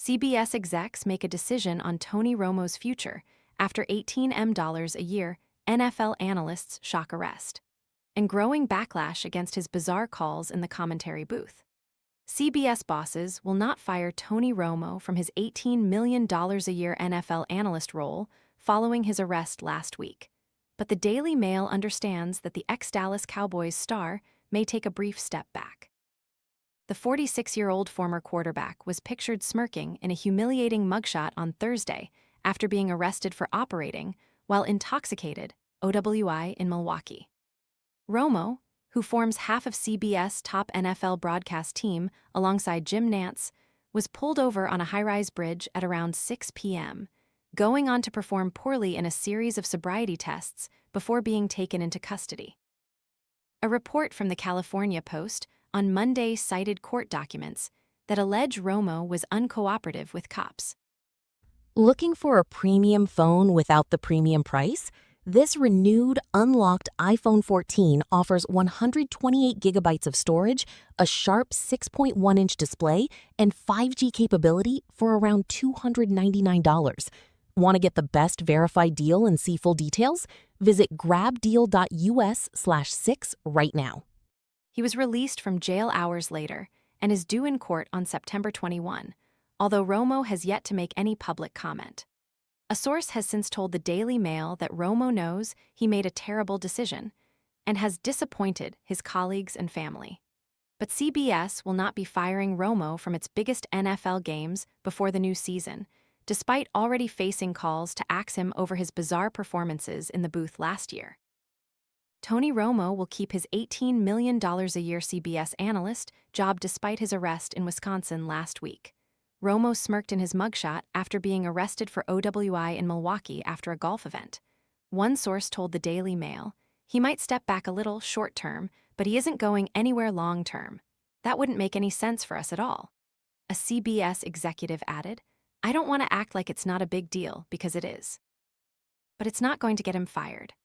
CBS execs make a decision on Tony Romo's future after $18m-a-year NFL analyst's shock arrest, and growing backlash against his bizarre calls in the commentary booth. CBS bosses will not fire Tony Romo from his $18 million a year NFL analyst role following his arrest last week. But the Daily Mail understands that the ex-Dallas Cowboys star may take a brief step back. The 46-year-old former quarterback was pictured smirking in a humiliating mugshot on Thursday after being arrested for operating while intoxicated, OWI, in Milwaukee. Romo, who forms half of CBS' top NFL broadcast team alongside Jim Nantz, was pulled over on a high-rise bridge at around 6 p.m., going on to perform poorly in a series of sobriety tests before being taken into custody. A report from the California Post on Monday cited court documents that allege Romo was uncooperative with cops. Looking for a premium phone without the premium price? This renewed, unlocked iPhone 14 offers 128 gigabytes of storage, a sharp 6.1-inch display, and 5G capability for around $299. Want to get the best verified deal and see full details? Visit grabdeal.us/6 right now. He was released from jail hours later and is due in court on September 21, although Romo has yet to make any public comment. A source has since told the Daily Mail that Romo knows he made a terrible decision and has disappointed his colleagues and family. But CBS will not be firing Romo from its biggest NFL games before the new season, despite already facing calls to axe him over his bizarre performances in the booth last year. Tony Romo will keep his $18 million a year CBS analyst job despite his arrest in Wisconsin last week. Romo smirked in his mugshot after being arrested for OWI in Milwaukee after a golf event. One source told the Daily Mail, "He might step back a little short-term, but he isn't going anywhere long-term. That wouldn't make any sense for us at all." A CBS executive added, "I don't want to act like it's not a big deal, because it is. But it's not going to get him fired."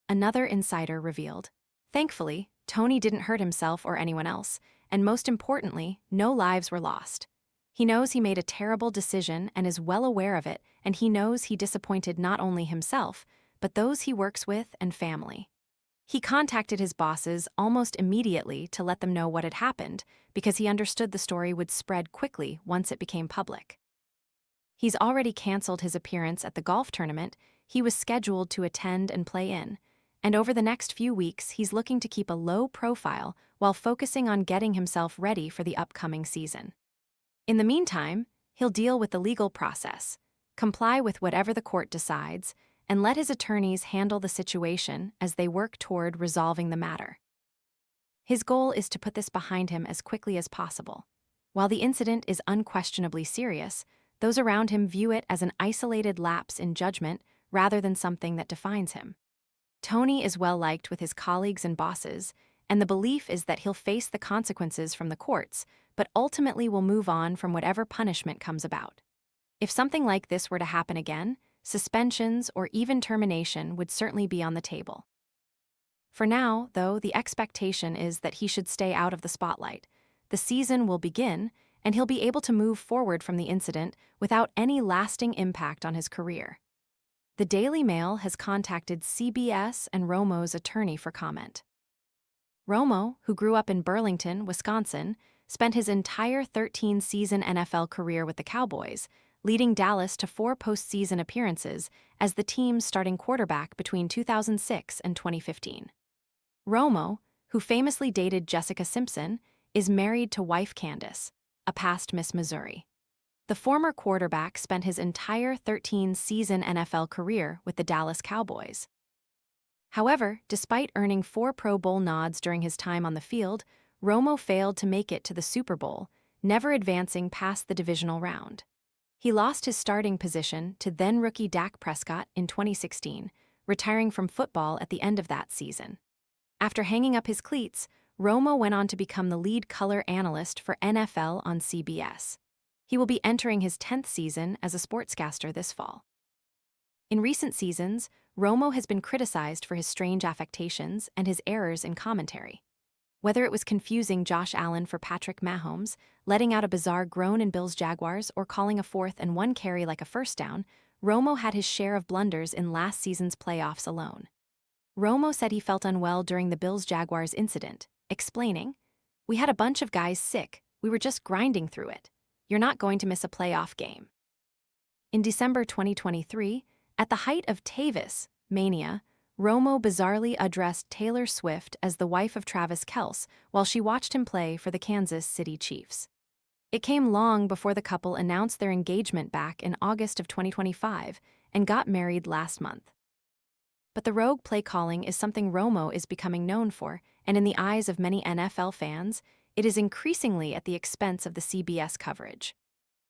Another insider revealed, "Thankfully, Tony didn't hurt himself or anyone else, and most importantly, no lives were lost. He knows he made a terrible decision and is well aware of it, and he knows he disappointed not only himself, but those he works with and family. He contacted his bosses almost immediately to let them know what had happened, because he understood the story would spread quickly once it became public. He's already canceled his appearance at the golf tournament he was scheduled to attend and play in, and over the next few weeks he's looking to keep a low profile while focusing on getting himself ready for the upcoming season. In the meantime, he'll deal with the legal process, comply with whatever the court decides, and let his attorneys handle the situation as they work toward resolving the matter. His goal is to put this behind him as quickly as possible. While the incident is unquestionably serious, those around him view it as an isolated lapse in judgment rather than something that defines him. Tony is well liked with his colleagues and bosses, and the belief is that he'll face the consequences from the courts, but ultimately will move on from whatever punishment comes about. If something like this were to happen again, suspensions or even termination would certainly be on the table. For now, though, the expectation is that he should stay out of the spotlight. The season will begin, and he'll be able to move forward from the incident without any lasting impact on his career. The Daily Mail has contacted CBS and Romo's attorney for comment. Romo, who grew up in Burlington, Wisconsin, spent his entire 13-season NFL career with the Cowboys, leading Dallas to 4 postseason appearances as the team's starting quarterback between 2006 and 2015. Romo, who famously dated Jessica Simpson, is married to wife Candace, a past Miss Missouri. The former quarterback spent his entire 13-season NFL career with the Dallas Cowboys. However, despite earning 4 Pro Bowl nods during his time on the field, Romo failed to make it to the Super Bowl, never advancing past the divisional round. He lost his starting position to then-rookie Dak Prescott in 2016, retiring from football at the end of that season. After hanging up his cleats, Romo went on to become the lead color analyst for NFL on CBS. He will be entering his 10th season as a sportscaster this fall. In recent seasons, Romo has been criticized for his strange affectations and his errors in commentary. Whether it was confusing Josh Allen for Patrick Mahomes, letting out a bizarre groan in Bills-Jaguars, or calling a 4th and 1 carry like a first down, Romo had his share of blunders in last season's playoffs alone. Romo said he felt unwell during the Bills-Jaguars incident, explaining, "We had a bunch of guys sick, we were just grinding through it. You're not going to miss a playoff game." In December 2023, at the height of Tavis mania, Romo bizarrely addressed Taylor Swift as the wife of Travis Kelce while she watched him play for the Kansas City Chiefs. It came long before the couple announced their engagement back in August of 2025 and got married last month. But the rogue play calling is something Romo is becoming known for, and in the eyes of many NFL fans, it is increasingly at the expense of the CBS coverage.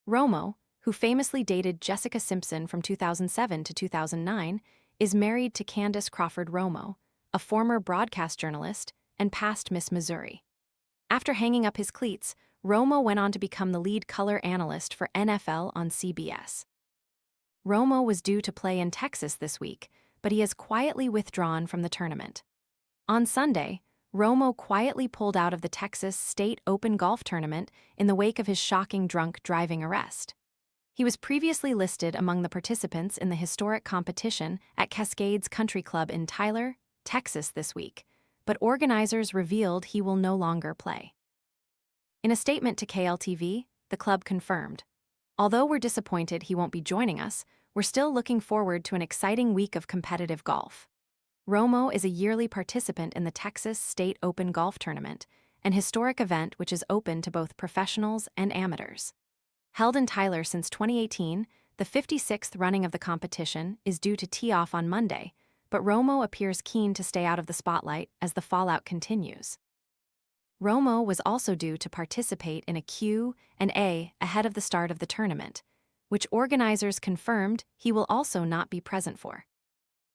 Romo, who famously dated Jessica Simpson from 2007 to 2009, is married to Candace Crawford Romo, a former broadcast journalist and past Miss Missouri. After hanging up his cleats, Romo went on to become the lead color analyst for NFL on CBS. Romo was due to play in Texas this week, but he has quietly withdrawn from the tournament. On Sunday, Romo quietly pulled out of the Texas State Open golf tournament in the wake of his shocking drunk driving arrest. He was previously listed among the participants in the historic competition at Cascades Country Club in Tyler, Texas this week, but organizers revealed he will no longer play. In a statement to KLTV, the club confirmed, "Although we're disappointed he won't be joining us, we're still looking forward to an exciting week of competitive golf." Romo is a yearly participant in the Texas State Open golf tournament, an historic event which is open to both professionals and amateurs. Held in Tyler since 2018, the 56th running of the competition is due to tee off on Monday, but Romo appears keen to stay out of the spotlight as the fallout continues. Romo was also due to participate in a Q&A ahead of the start of the tournament, which organizers confirmed he will also not be present for.